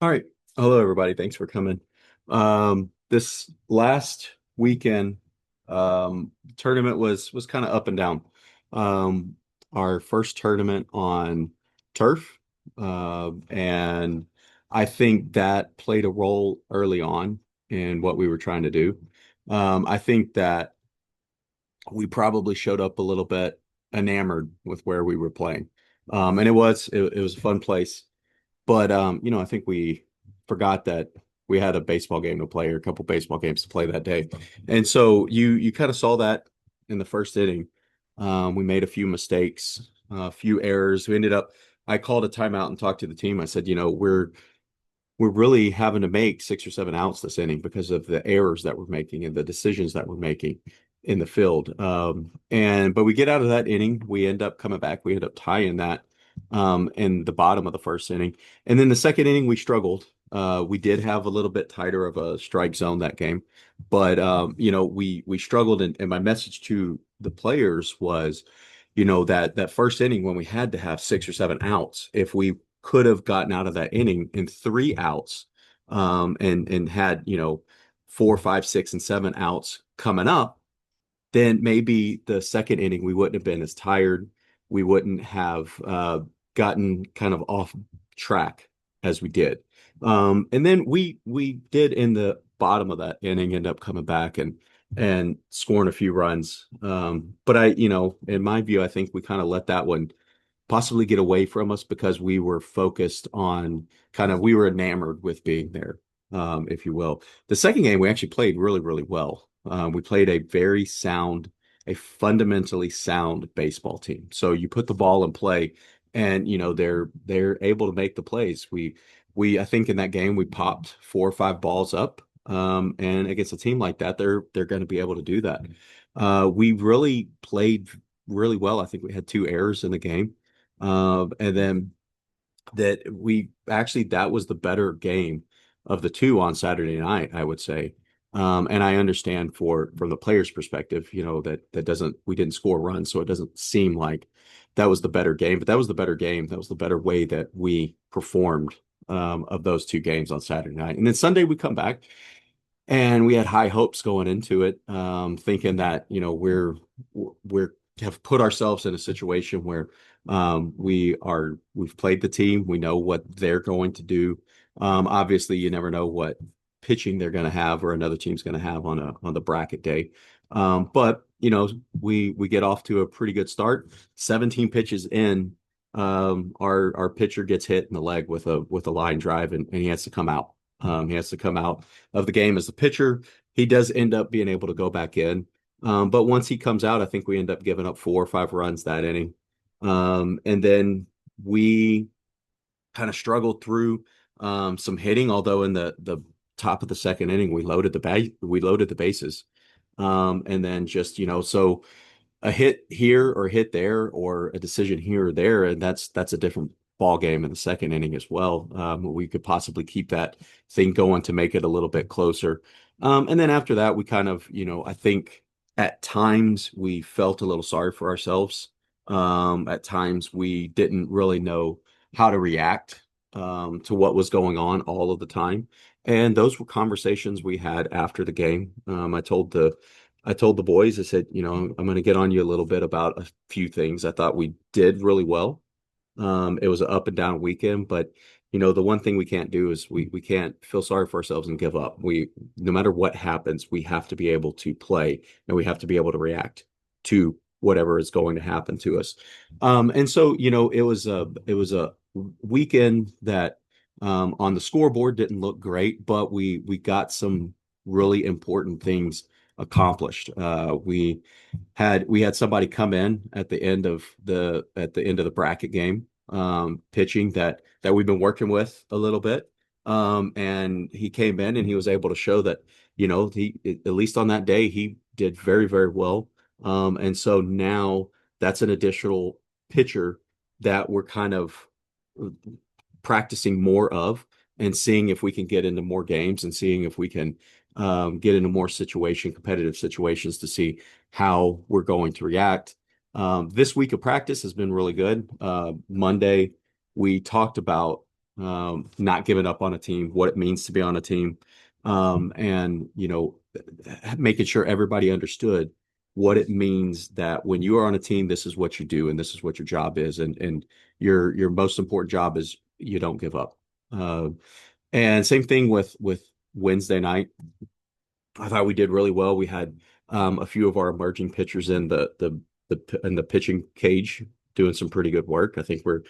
All right. Hello, everybody. Thanks for coming. This last weekend, tournament was kind of up and down. Um, our first tournament on turf, and I think that played a role early on in what we were trying to do. I think that we probably showed up a little bit enamored with where we were playing, and it was a fun place. But I think we forgot that we had a baseball game to play or a couple baseball games to play that day. And so you kind of saw that in the first inning. We made a few mistakes, a few errors. I called a timeout and talked to the team. I said, we're really having to make 6 or 7 outs this inning because of the errors that we're making and the decisions that we're making in the field. But we get out of that inning, we end up coming back, we end up tying that in the bottom of the first inning. And then the second inning, we struggled. We did have a little bit tighter of a strike zone that game, but we struggled. And my message to the players was, that first inning when we had to have 6 or 7 outs, if we could have gotten out of that inning in 3 outs, and had 4, 5, 6, and 7 outs coming up, then maybe the second inning we wouldn't have been as tired. We wouldn't have gotten kind of off track as we did. And then we did in the bottom of that inning end up coming back and scoring a few runs. But in my view, I think we kind of let that one possibly get away from us because we were focused on we were enamored with being there, if you will. The second game, we actually played really, really well. We played a fundamentally sound baseball team. So you put the ball in play and, they're able to make the plays. I think in that game, we popped 4 or 5 balls up. And against a team like that, they're going to be able to do that. We really played really well. I think we had 2 errors in the game. And then that was the better game of the two on Saturday night, I would say. And I understand from the player's perspective, we didn't score runs, so it doesn't seem like that was the better game, but that was the better game. That was the better way that we performed of those 2 games on Saturday night. And then Sunday we come back and we had high hopes going into it, thinking that, we're have put ourselves in a situation where we've played the team. We know what they're going to do. Obviously, you never know what pitching they're going to have or another team's going to have on the bracket day. But we get off to a pretty good start. 17 pitches in, our pitcher gets hit in the leg with a line drive, and he has to come out. He has to come out of the game as the pitcher. He does end up being able to go back in. But once he comes out, I think we end up giving up 4 or 5 runs that inning. And then we kind of struggled through some hitting, although in the top of the second inning, we loaded the bases. And then just, so a hit here or a hit there or a decision here or there, and that's a different ball game in the second inning as well. We could possibly keep that thing going to make it a little bit closer. And then after that, we kind of, I think at times we felt a little sorry for ourselves. At times we didn't really know how to react to what was going on all of the time. And those were conversations we had after the game. I told the boys, I said, I'm going to get on you a little bit about a few things. I thought we did really well. It was an up and down weekend, but the one thing we can't do is we can't feel sorry for ourselves and give up. No matter what happens, we have to be able to play and we have to be able to react to whatever is going to happen to us. And so, it was a weekend that on the scoreboard didn't look great, but we got some really important things accomplished. We had somebody come in at the end of the bracket game, pitching that we've been working with a little bit. And he came in and he was able to show that, he at least on that day he did very, very well. And so now that's an additional pitcher that we're kind of practicing more of and seeing if we can get into more games and seeing if we can get into more competitive situations to see how we're going to react. This week of practice has been really good. Monday, we talked about not giving up on a team, what it means to be on a team, and making sure everybody understood what it means that when you are on a team, this is what you do and this is what your job is, and your most important job is you don't give up. Uh, and same thing with Wednesday night. I thought we did really well. We had a few of our emerging pitchers in the pitching cage doing some pretty good work. I think we're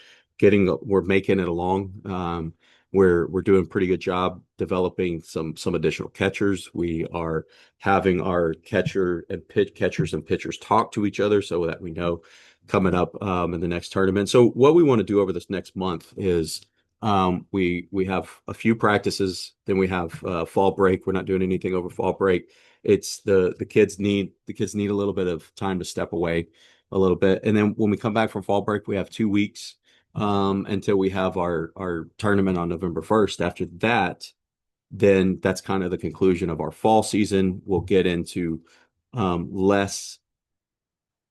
making it along. We're doing a pretty good job developing some additional catchers. We are having our catchers and pitchers talk to each other so that we know coming up in the next tournament. So what we want to do over this next month is we have a few practices, then we have fall break. We're not doing anything over fall break. It's the kids need a little bit of time to step away a little bit. And then when we come back from fall break, we have 2 weeks until we have our tournament on November 1st. After that, then that's kind of the conclusion of our fall season. We'll get into less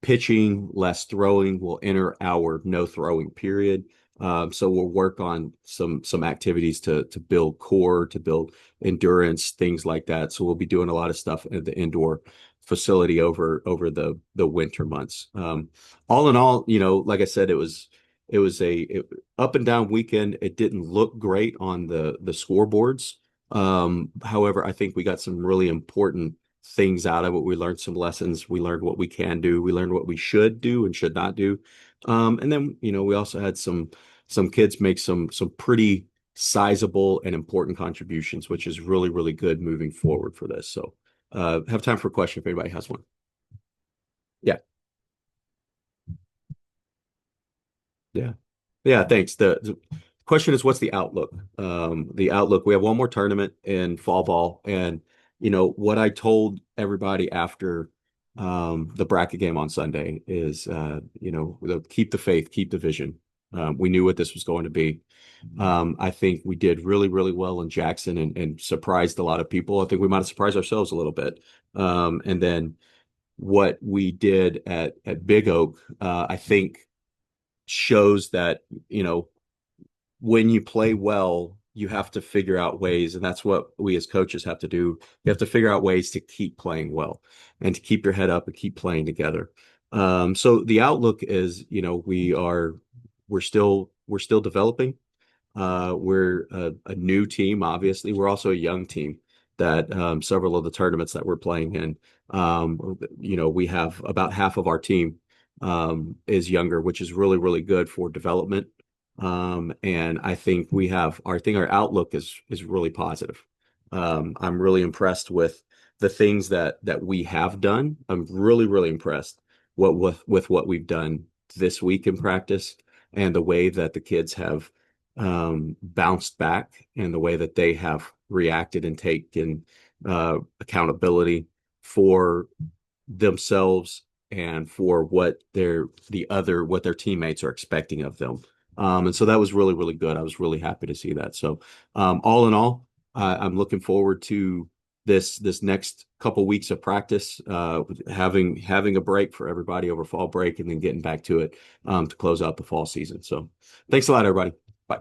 pitching, less throwing. Will enter our no throwing period. So we'll work on some activities to build core, to build endurance, things like that. So we'll be doing a lot of stuff at the indoor facility over the winter months. All in all, like I said, it was a up and down weekend. It didn't look great on the scoreboards. However, I think we got some really important things out of it. We learned some lessons. We learned what we can do. We learned what we should do and should not do. And then, we also had some kids make some pretty sizable and important contributions, which is really, really good moving forward for this. So, have time for a question if anybody has one. Yeah. Yeah. Yeah, thanks. The question is, what's the outlook? The outlook, we have one more tournament in fall ball, and what I told everybody after the bracket game on Sunday is keep the faith, keep the vision. We knew what this was going to be. I think we did really, really well in Jackson and surprised a lot of people. I think we might have surprised ourselves a little bit. And then what we did at Big Oak, I think shows that, when you play well, you have to figure out ways, and that's what we as coaches have to do. You have to figure out ways to keep playing well and to keep your head up and keep playing together. So the outlook is, we're still developing. We're a new team, obviously. We're also a young team that several of the tournaments that we're playing in, we have about half of our team is younger, which is really, really good for development. And I think our outlook is really positive. I'm really impressed with the things that we have done. I'm really, really impressed with what we've done this week in practice and the way that the kids have bounced back and the way that they have reacted and taken accountability for themselves and for what their teammates are expecting of them. And so that was really, really good. I was really happy to see that. So all in all, I'm looking forward to this next couple weeks of practice, having a break for everybody over fall break and then getting back to it to close out the fall season. So thanks a lot, everybody. Bye.